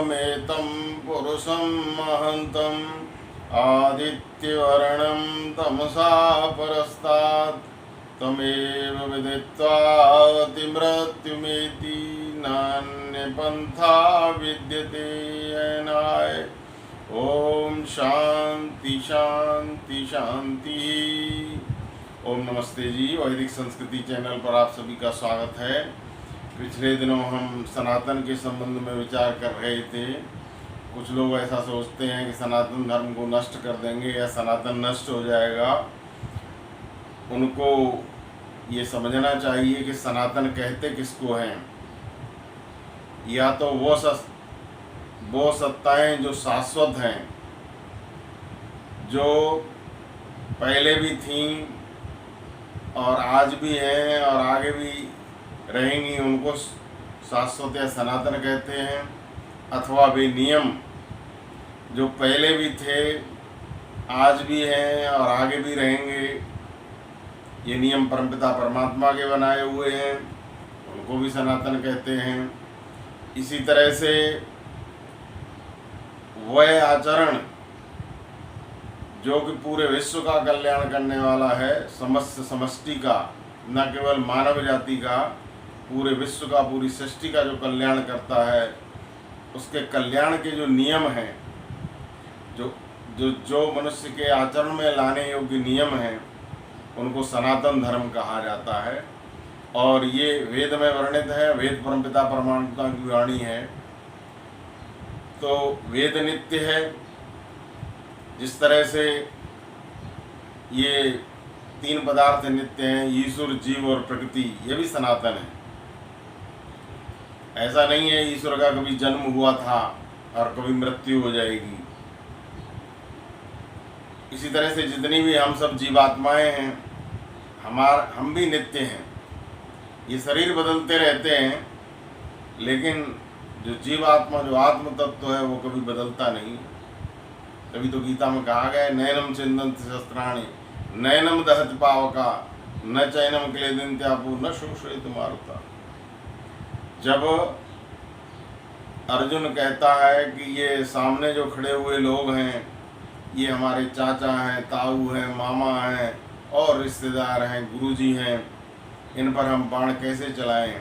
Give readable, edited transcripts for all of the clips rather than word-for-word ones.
अहमेतं पुरुषं महन्तम् आदित्यवर्णं तमसा परस्तात् तमेव विदित्वा अतिमृत्युमेति नान्यपन्था विद्यते येनाय। ओम शांति शांति शांति। ओम नमस्ते जी। वैदिक संस्कृति चैनल पर आप सभी का स्वागत है। पिछले दिनों हम सनातन के संबंध में विचार कर रहे थे। कुछ लोग ऐसा सोचते हैं कि सनातन धर्म को नष्ट कर देंगे या सनातन नष्ट हो जाएगा। उनको ये समझना चाहिए कि सनातन कहते किसको हैं। या तो वो सत्ताएं जो शाश्वत हैं, जो पहले भी थीं और आज भी हैं और आगे भी रहेंगी, उनको शाश्वत या सनातन कहते हैं। अथवा वे नियम जो पहले भी थे, आज भी हैं और आगे भी रहेंगे, ये नियम परमपिता परमात्मा के बनाए हुए हैं, उनको भी सनातन कहते हैं। इसी तरह से वह आचरण जो कि पूरे विश्व का कल्याण करने वाला है, समस्त समष्टि का, न केवल मानव जाति का, पूरे विश्व का, पूरी सृष्टि का जो कल्याण करता है, उसके कल्याण के जो नियम हैं, जो मनुष्य के आचरण में लाने योग्य नियम हैं, उनको सनातन धर्म कहा जाता है। और ये वेद में वर्णित है। वेद परमपिता परमात्मा की वाणी है। तो वेद नित्य है। जिस तरह से ये तीन पदार्थ नित्य हैं, ईश्वर, जीव और प्रकृति, ये भी सनातन है। ऐसा नहीं है ईश्वर का कभी जन्म हुआ था और कभी मृत्यु हो जाएगी। इसी तरह से जितनी भी हम सब जीवात्माएं हैं, हम भी नित्य हैं। ये शरीर बदलते रहते हैं, लेकिन जो जीवात्मा, जो आत्म तत्व है, वो कभी बदलता नहीं। तभी तो गीता में कहा गया है, नैनम छिन्दन्ति शस्त्राणि नैनम दहति पावका न चैनम क्लेदन्त्यापो न शोषयति मारुता। जब अर्जुन कहता है कि ये सामने जो खड़े हुए लोग हैं, ये हमारे चाचा हैं, ताऊ हैं, मामा हैं और रिश्तेदार हैं, गुरुजी हैं, इन पर हम बाण कैसे चलाएं।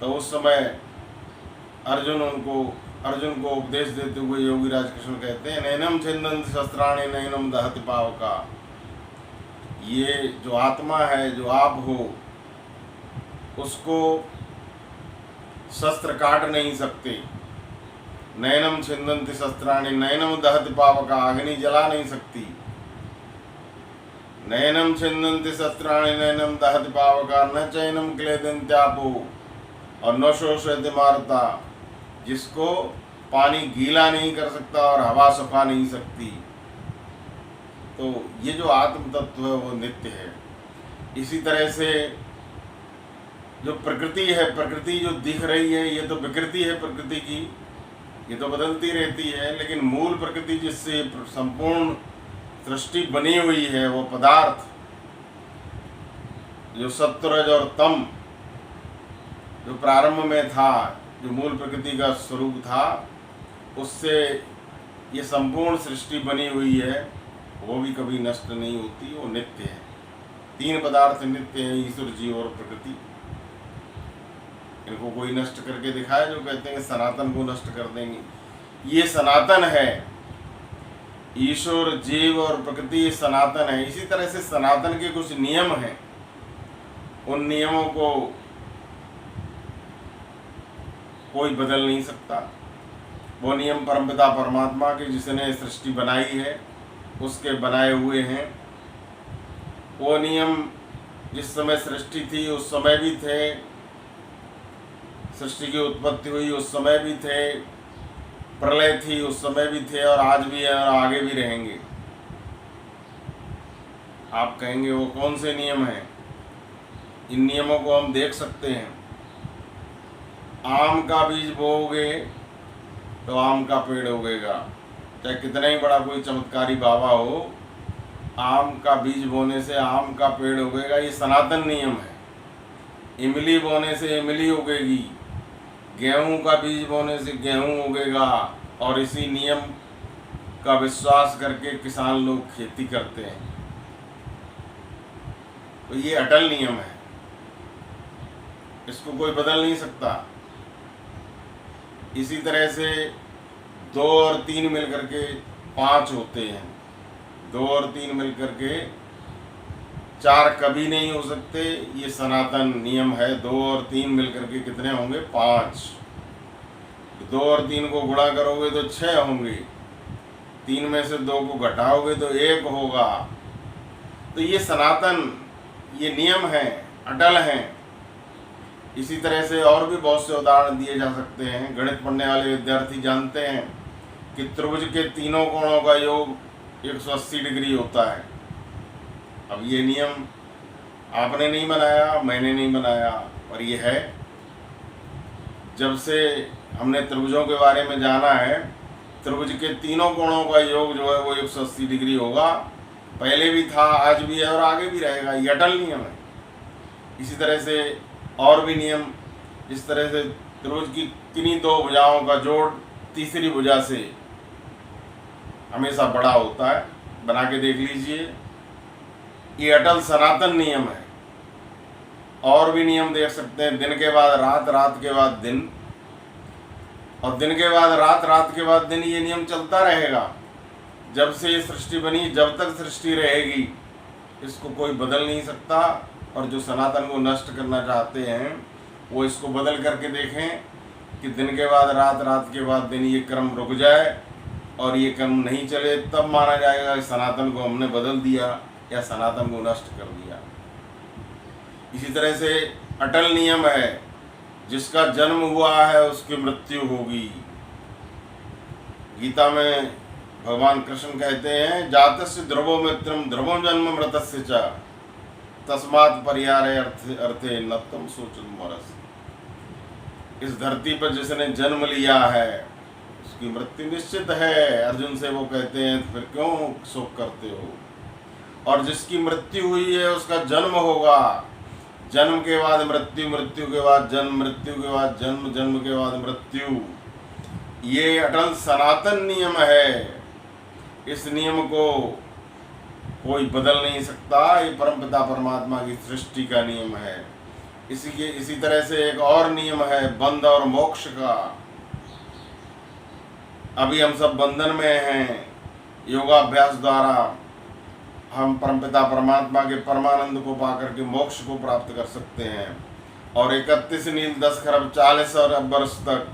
तो उस समय अर्जुन को उपदेश देते हुए योगीराज कृष्ण कहते हैं, नैनम छिन्दन्ति शस्त्राणि नैनम दहति पावका। ये जो आत्मा है, जो आप हो, उसको शस्त्र काट नहीं सकते। नैनम छिन्दन्ति शस्त्राणि नैनम दहति पावका, अग्नि जला नहीं सकती। नैनम छिन्दन्ति शस्त्राणि नैनम दहति पावका न चैनम क्लेदन्त्यापो और न शोषयति मारुता। जिसको पानी गीला नहीं कर सकता और हवा सुखा नहीं सकती। तो ये जो आत्म तत्व है वो नित्य है। इसी तरह से जो प्रकृति है, प्रकृति जो दिख रही है, ये तो विकृति है प्रकृति की, ये तो बदलती रहती है। लेकिन मूल प्रकृति जिससे संपूर्ण सृष्टि बनी हुई है, वो पदार्थ जो सत्वरज और तम जो प्रारंभ में था, जो मूल प्रकृति का स्वरूप था, उससे ये संपूर्ण सृष्टि बनी हुई है, वो भी कभी नष्ट नहीं होती, वो नित्य है। तीन पदार्थ नित्य हैं, ईश्वर, जीव और प्रकृति। इनको कोई नष्ट करके दिखाए जो कहते हैं सनातन को नष्ट कर देंगे। ये सनातन है, ईश्वर, जीव और प्रकृति सनातन है। इसी तरह से सनातन के कुछ नियम हैं, उन नियमों को कोई बदल नहीं सकता। वो नियम परमपिता परमात्मा के, जिसने सृष्टि बनाई है, उसके बनाए हुए हैं। वो नियम जिस समय सृष्टि थी उस समय भी थे, सृष्टि की उत्पत्ति हुई उस समय भी थे, प्रलय थी उस समय भी थे और आज भी है और आगे भी रहेंगे। आप कहेंगे वो कौन से नियम हैं? इन नियमों को हम देख सकते हैं। आम का बीज बोओगे तो आम का पेड़ उगेगा। चाहे कितना ही बड़ा कोई चमत्कारी बाबा हो, आम का बीज बोने से आम का पेड़ उगेगा, ये सनातन नियम है। इमली बोने से इमली उगेगी, गेहूं का बीज बोने से गेहूं उगेगा, और इसी नियम का विश्वास करके किसान लोग खेती करते हैं। तो ये अटल नियम है, इसको कोई बदल नहीं सकता। इसी तरह से 2 और 3 मिलकर के 5 होते हैं, 2 और 3 मिलकर के 4 कभी नहीं हो सकते। ये सनातन नियम है। 2 और 3 मिलकर के कितने होंगे? 5। 2 और 3 को गुणा करोगे तो 6 होंगे, 3 में से 2 को घटाओगे तो 1 होगा। तो ये सनातन, ये नियम है, अटल हैं। इसी तरह से और भी बहुत से उदाहरण दिए जा सकते हैं। गणित पढ़ने वाले विद्यार्थी जानते हैं कि त्रिभुज के तीनों कोणों का योग 180 डिग्री होता है। अब ये नियम आपने नहीं बनाया, मैंने नहीं बनाया, और ये है। जब से हमने त्रिभुजों के बारे में जाना है, त्रिभुज के तीनों कोणों का योग जो है वो 180 डिग्री होगा। पहले भी था, आज भी है और आगे भी रहेगा। ये अटल नियम है। इसी तरह से और भी नियम, इस तरह से त्रिभुज की किन्हीं 2 भुजाओं का जोड़ तीसरी भुजा से हमेशा बड़ा होता है। बना के देख लीजिए, ये अटल सनातन नियम है। और भी नियम देख सकते हैं। दिन के बाद रात, रात के बाद दिन, और दिन के बाद रात, रात के बाद दिन। ये नियम चलता रहेगा जब से ये सृष्टि बनी, जब तक सृष्टि रहेगी। इसको कोई बदल नहीं सकता। और जो सनातन को नष्ट करना चाहते हैं वो इसको बदल करके देखें कि दिन के बाद रात, रात के बाद दिन, ये क्रम रुक जाए और ये क्रम नहीं चले, तब माना जाएगा कि सनातन को हमने बदल दिया या सनातन को नष्ट कर दिया। इसी तरह से अटल नियम है, जिसका जन्म हुआ है उसकी मृत्यु होगी। गीता में भगवान कृष्ण कहते हैं, जातस्य ध्रुवो मित्रम ध्रुवो जन्म मृतस्य च तस्मात् पर्यारे अर्थे नत्तम सोचन मरस। इस धरती पर जिसने जन्म लिया है उसकी मृत्यु निश्चित है। अर्जुन से वो कहते हैं, फिर क्यों शोक करते हो? और जिसकी मृत्यु हुई है उसका जन्म होगा। जन्म के बाद मृत्यु, मृत्यु के बाद जन्म, मृत्यु के बाद जन्म, जन्म के बाद मृत्यु। ये अटल सनातन नियम है। इस नियम को कोई बदल नहीं सकता। ये परमपिता परमात्मा की सृष्टि का नियम है। इसी तरह से एक और नियम है बंध और मोक्ष का। अभी हम सब बंधन में हैं। योगाभ्यास द्वारा हम परमपिता परमात्मा के परमानंद को पाकर के मोक्ष को प्राप्त कर सकते हैं। और 31 नील 10 खरब 40 अरब वर्ष तक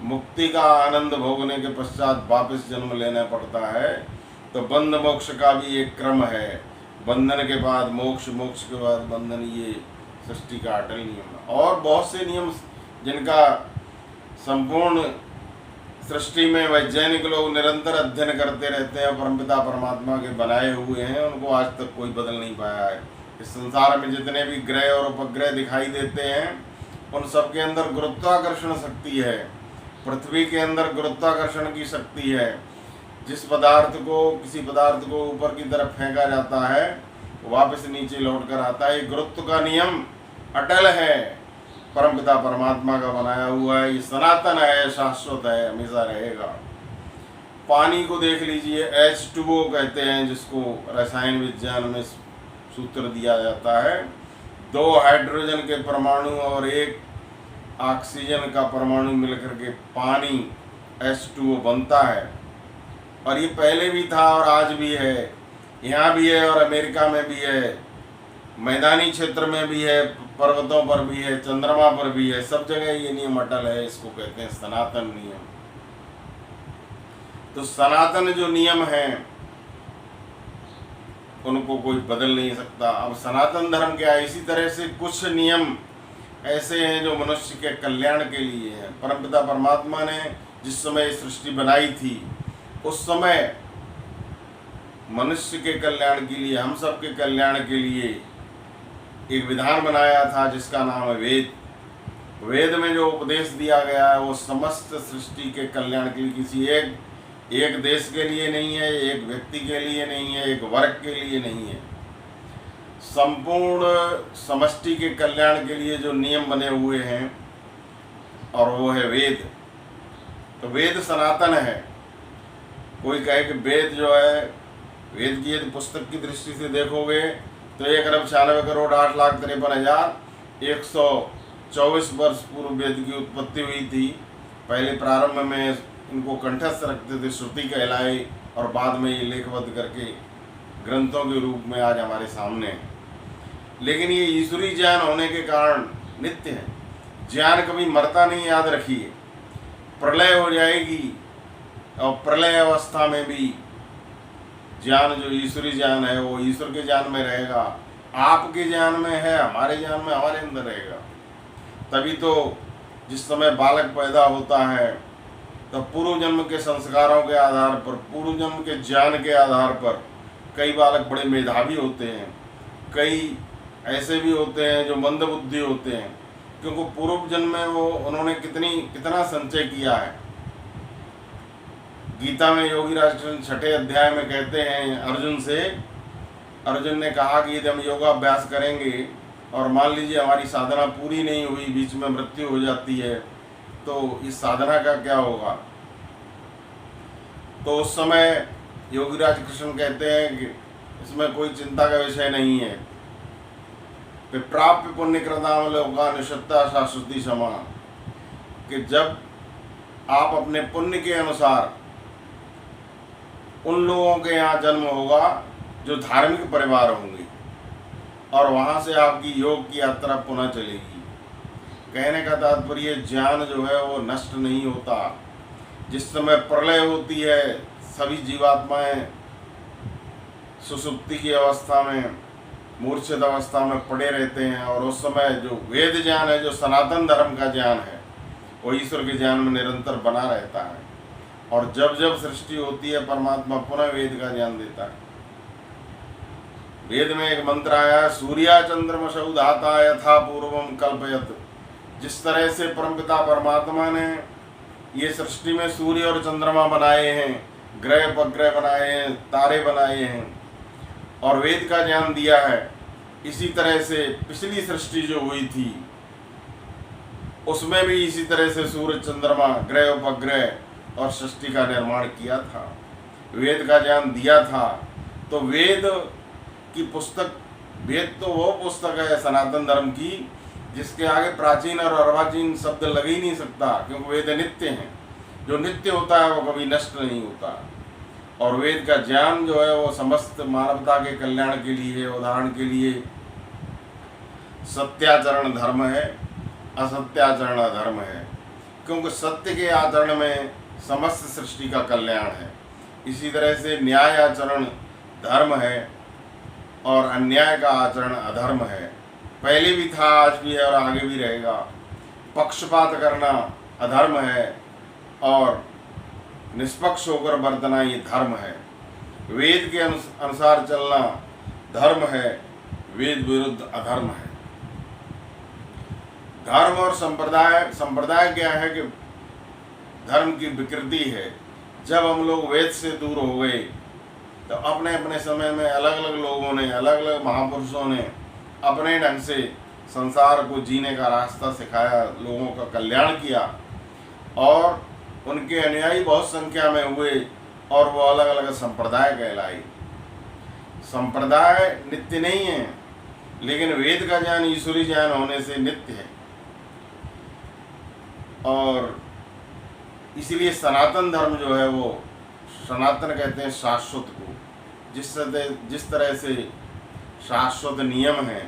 मुक्ति का आनंद भोगने के पश्चात वापस जन्म लेना पड़ता है। तो बंध मोक्ष का भी एक क्रम है। बंधन के बाद मोक्ष, मोक्ष के बाद बंधन। ये सृष्टि का अटल नियम है। और बहुत से नियम जिनका संपूर्ण सृष्टि में वैज्ञानिक लोग निरंतर अध्ययन करते रहते हैं, परमपिता परमात्मा के बनाए हुए हैं, उनको आज तक कोई बदल नहीं पाया है। इस संसार में जितने भी ग्रह और उपग्रह दिखाई देते हैं उन सब के अंदर गुरुत्वाकर्षण शक्ति है। पृथ्वी के अंदर गुरुत्वाकर्षण की शक्ति है। जिस पदार्थ को, किसी पदार्थ को ऊपर की तरफ फेंका जाता है वापस नीचे लौट कर आता है। गुरुत्व का नियम अटल है, परमपिता परमात्मा का बनाया हुआ है। ये सनातन है, शाश्वत है, हमेशा रहेगा। पानी को देख लीजिए, H2O कहते हैं, जिसको रसायन विज्ञान में सूत्र दिया जाता है। 2 हाइड्रोजन के परमाणु और 1 ऑक्सीजन का परमाणु मिलकर के पानी H2O बनता है। और ये पहले भी था और आज भी है। यहाँ भी है और अमेरिका में भी है, मैदानी क्षेत्र में भी है, पर्वतों पर भी है, चंद्रमा पर भी है। सब जगह ये नियम अटल है। इसको कहते हैं सनातन नियम। तो सनातन जो नियम हैं उनको कोई बदल नहीं सकता। अब सनातन धर्म क्या है? इसी तरह से कुछ नियम ऐसे हैं जो मनुष्य के कल्याण के लिए हैं। परमपिता परमात्मा ने जिस समय सृष्टि बनाई थी उस समय मनुष्य के कल्याण के लिए, हम सब के कल्याण के लिए एक विधान बनाया था जिसका नाम है वेद। वेद में जो उपदेश दिया गया है वो समस्त सृष्टि के कल्याण के लिए, किसी एक देश के लिए नहीं है, एक व्यक्ति के लिए नहीं है, एक वर्ग के लिए नहीं है। संपूर्ण समष्टि के कल्याण के लिए जो नियम बने हुए हैं और वो है वेद। तो वेद सनातन है। कोई कहे कि वेद जो है, वेद की यदि पुस्तक की दृष्टि से देखोगे तो 1,96,08,63,124 वर्ष पूर्व वेद की उत्पत्ति हुई थी। पहले प्रारंभ में इनको कंठस्थ रखते थे, श्रुति कहलाए, और बाद में ये लेखबद्ध करके ग्रंथों के रूप में आज हमारे सामने है। लेकिन ये ईश्वरीय ज्ञान होने के कारण नित्य है। ज्ञान कभी मरता नहीं, याद रखिए। प्रलय हो जाएगी और प्रलय अवस्था में भी ज्ञान जो ईश्वरीय ज्ञान है वो ईश्वर के ज्ञान में रहेगा। आपके ज्ञान में है, हमारे ज्ञान में, हमारे अंदर रहेगा। तभी तो जिस समय बालक पैदा होता है तो पूर्व जन्म के संस्कारों के आधार पर, पूर्व जन्म के ज्ञान के आधार पर कई बालक बड़े मेधावी होते हैं, कई ऐसे भी होते हैं जो मंदबुद्धि होते हैं, क्योंकि पूर्व जन्म में वो उन्होंने कितना संचय किया है। गीता में योगीराज कृष्ण 6ठे अध्याय में कहते हैं अर्जुन से, अर्जुन ने कहा कि यदि हम योगाभ्यास करेंगे और मान लीजिए हमारी साधना पूरी नहीं हुई, बीच में मृत्यु हो जाती है, तो इस साधना का क्या होगा। तो उस समय योगीराज कृष्ण कहते हैं कि इसमें कोई चिंता का विषय नहीं है। प्राप्य पुण्य कृताम लोका निषत्ता शाश्वती समा, कि जब आप अपने पुण्य के अनुसार उन लोगों के यहाँ जन्म होगा जो धार्मिक परिवार होंगे, और वहाँ से आपकी योग की यात्रा पुनः चलेगी। कहने का तात्पर्य ज्ञान जो है वो नष्ट नहीं होता। जिस समय प्रलय होती है सभी जीवात्माएं सुसुप्ति की अवस्था में, मूर्छित अवस्था में पड़े रहते हैं, और उस समय जो वेद ज्ञान है, जो सनातन धर्म का ज्ञान है, वो ईश्वर के ज्ञान में निरंतर बना रहता है। और जब जब सृष्टि होती है परमात्मा पुनः वेद का ज्ञान देता है। वेद में एक मंत्र आया, सूर्या चंद्रमसौ धाता यथा पूर्वम कल्पयत। जिस तरह से परमपिता परमात्मा ने ये सृष्टि में सूर्य और चंद्रमा बनाए हैं, ग्रह उपग्रह बनाए हैं, तारे बनाए हैं, और वेद का ज्ञान दिया है, इसी तरह से पिछली सृष्टि जो हुई थी उसमें भी इसी तरह से सूर्य, चंद्रमा, ग्रह उपग्रह और सृष्टि का निर्माण किया था, वेद का ज्ञान दिया था। तो वेद की पुस्तक, वेद तो वो पुस्तक है सनातन धर्म की जिसके आगे प्राचीन और अर्वाचीन शब्द लग ही नहीं सकता, क्योंकि वेद नित्य हैं। जो नित्य होता है वो कभी नष्ट नहीं होता। और वेद का ज्ञान जो है वो समस्त मानवता के कल्याण के लिए, उदाहरण के लिए सत्याचरण धर्म है, असत्याचरण अधर्म है, क्योंकि सत्य के आचरण में समस्त सृष्टि का कल्याण है। इसी तरह से न्याय आचरण धर्म है और अन्याय का आचरण अधर्म है। पहले भी था, आज भी है और आगे भी रहेगा। पक्षपात करना अधर्म है और निष्पक्ष होकर बरतना ये धर्म है। वेद के अनुसार चलना धर्म है, वेद विरुद्ध अधर्म है। धर्म और संप्रदाय क्या है कि धर्म की विकृति है। जब हम लोग वेद से दूर हो गए तो अपने अपने समय में अलग अलग लोगों ने, अलग अलग महापुरुषों ने अपने ढंग से संसार को जीने का रास्ता सिखाया, लोगों का कल्याण किया, और उनके अनुयायी बहुत संख्या में हुए और वो अलग अलग संप्रदाय कहलाए। संप्रदाय नित्य नहीं है, लेकिन वेद का ज्ञान ईश्वरी ज्ञान होने से नित्य है। और इसीलिए सनातन धर्म जो है वो, सनातन कहते हैं शाश्वत को। जिस तरह से शाश्वत नियम है,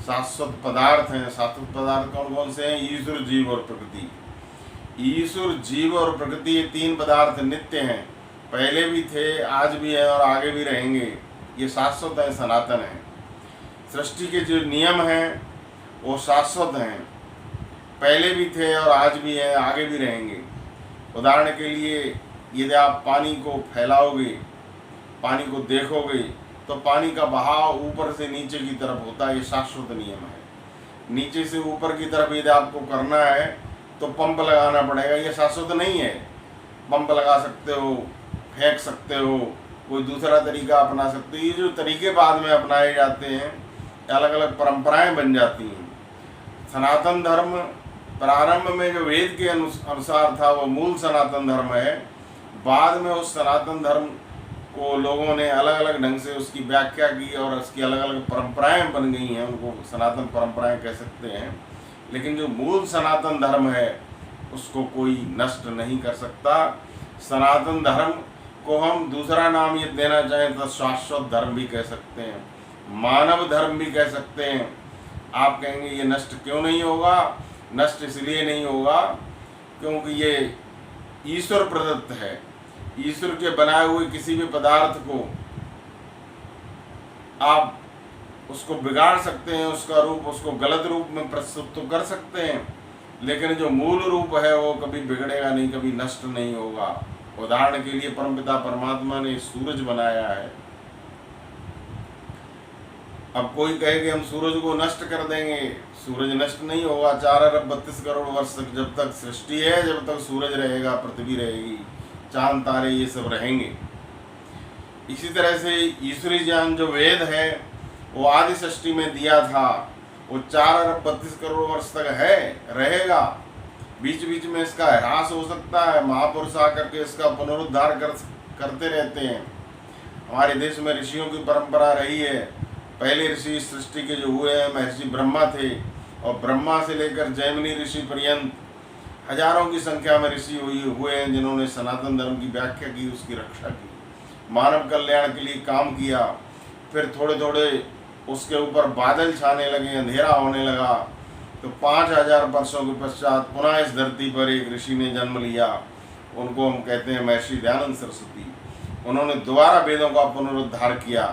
शाश्वत पदार्थ हैं। शाश्वत पदार्थ कौन कौन से हैं? ईश्वर, जीव और प्रकृति। ईश्वर, जीव और प्रकृति, ये तीन पदार्थ नित्य हैं, पहले भी थे, आज भी है और आगे भी रहेंगे। ये शाश्वत है, सनातन है। सृष्टि के जो नियम हैं वो शाश्वत हैं, पहले भी थे और आज भी है, आगे भी रहेंगे। उदाहरण के लिए यदि आप पानी को फैलाओगे, पानी को देखोगे, तो पानी का बहाव ऊपर से नीचे की तरफ होता है, ये शाश्वत नियम है। नीचे से ऊपर की तरफ यदि आपको करना है तो पंप लगाना पड़ेगा, ये शाश्वत नहीं है। पंप लगा सकते हो, फेंक सकते हो, कोई दूसरा तरीका अपना सकते हो। ये जो तरीके बाद में अपनाए जाते हैं, अलग अलग परंपराएं बन जाती हैं। सनातन धर्म प्रारंभ में जो वेद के अनुसार था वो मूल सनातन धर्म है। बाद में उस सनातन धर्म को लोगों ने अलग अलग ढंग से उसकी व्याख्या की और उसकी अलग अलग परंपराएं बन गई हैं, उनको सनातन परंपराएं कह सकते हैं। लेकिन जो मूल सनातन धर्म है उसको कोई नष्ट नहीं कर सकता। सनातन धर्म को हम दूसरा नाम ये देना चाहें तो शाश्वत धर्म भी कह सकते हैं, मानव धर्म भी कह सकते हैं। आप कहेंगे ये नष्ट क्यों नहीं होगा? नष्ट इसलिए नहीं होगा क्योंकि ये ईश्वर प्रदत्त है। ईश्वर के बनाए हुए किसी भी पदार्थ को आप उसको बिगाड़ सकते हैं, उसका रूप उसको गलत रूप में प्रस्तुत तो कर सकते हैं, लेकिन जो मूल रूप है वो कभी बिगड़ेगा नहीं, कभी नष्ट नहीं होगा। उदाहरण के लिए परमपिता परमात्मा ने सूरज बनाया है। अब कोई कहे कि हम सूरज को नष्ट कर देंगे, सूरज नष्ट नहीं होगा। 4 अरब 32 करोड़ वर्ष तक जब तक सृष्टि है, जब तक सूरज रहेगा, पृथ्वी रहेगी, चांद तारे ये सब रहेंगे। इसी तरह से ईश्वरी ज्ञान जो वेद है वो आदि सृष्टि में दिया था, वो 4 अरब 32 करोड़ वर्ष तक है, रहेगा। बीच बीच में इसका ह्रास हो सकता है, महापुरुष आकर के इसका पुनरुद्धार करते रहते हैं। हमारे देश में ऋषियों की परंपरा रही है। पहले ऋषि सृष्टि के जो हुए हैं महर्षि ब्रह्मा थे, और ब्रह्मा से लेकर जैमिनी ऋषि पर्यंत हजारों की संख्या में ऋषि हुए हैं जिन्होंने सनातन धर्म की व्याख्या की, उसकी रक्षा की, मानव कल्याण के लिए काम किया। फिर थोड़े थोड़े उसके ऊपर बादल छाने लगे, अंधेरा होने लगा, तो 5000 वर्षों के पश्चात पुनः इस धरती पर एक ऋषि ने जन्म लिया। उनको हम कहते हैं महर्षि दयानंद सरस्वती। उन्होंने दोबारा वेदों का पुनरुद्धार किया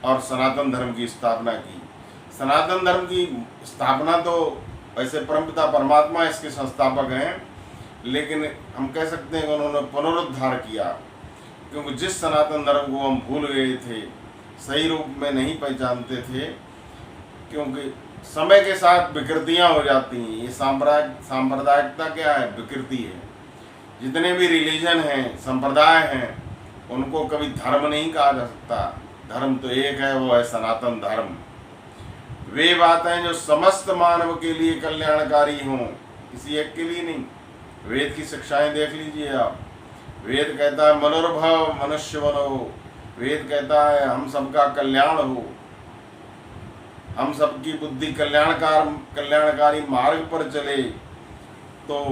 और सनातन धर्म की स्थापना की। सनातन धर्म की स्थापना तो वैसे परमपिता परमात्मा इसके संस्थापक हैं, लेकिन हम कह सकते हैं कि उन्होंने पुनरुद्धार किया, क्योंकि जिस सनातन धर्म को हम भूल गए थे, सही रूप में नहीं पहचानते थे, क्योंकि समय के साथ विकृतियाँ हो जाती हैं। ये सांप्रदायिकता क्या है? विकृति है। जितने भी रिलीजन हैं, संप्रदाय हैं, उनको कभी धर्म नहीं कहा जा सकता। धर्म तो एक है, वो है सनातन धर्म। वे बातें जो समस्त मानव के लिए कल्याणकारी हों, किसी एक के लिए नहीं। वेद की शिक्षाएं देख लीजिए आप। वेद कहता है मनोरभव मनुष्य बनो। वेद कहता है हम सबका कल्याण हो, हम सबकी बुद्धि कल्याणकारी मार्ग पर चले। तो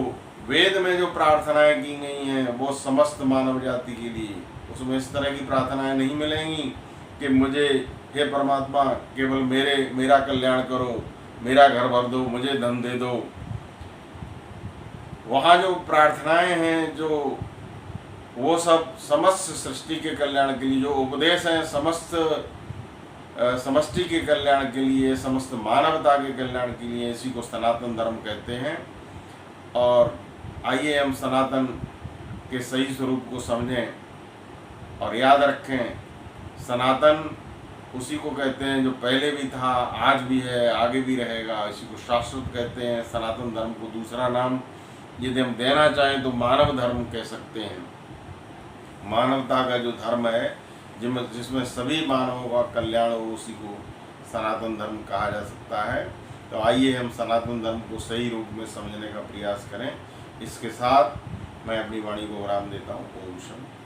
वेद में जो प्रार्थनाएं की गई हैं वो समस्त मानव जाति के लिए। उसमें इस तरह की प्रार्थनाएं नहीं मिलेंगी कि मुझे हे परमात्मा केवल मेरा कल्याण करो, मेरा घर भर दो, मुझे धन दे दो। वहाँ जो प्रार्थनाएं हैं जो वो सब समस्त सृष्टि के कल्याण के लिए, जो उपदेश हैं समस्त समष्टि के कल्याण के लिए, समस्त मानवता के कल्याण के लिए, इसी को सनातन धर्म कहते हैं। और आइए हम सनातन के सही स्वरूप को समझें और याद रखें, सनातन उसी को कहते हैं जो पहले भी था, आज भी है, आगे भी रहेगा। इसी को शाश्वत कहते हैं। सनातन धर्म को दूसरा नाम यदि हम देना चाहें तो मानव धर्म कह सकते हैं। मानवता का जो धर्म है, जिसमें सभी मानवों का कल्याण हो, उसी को सनातन धर्म कहा जा सकता है। तो आइए हम सनातन धर्म को सही रूप में समझने का प्रयास करें। इसके साथ मैं अपनी वाणी को विराम देता हूँ। ओम शांति।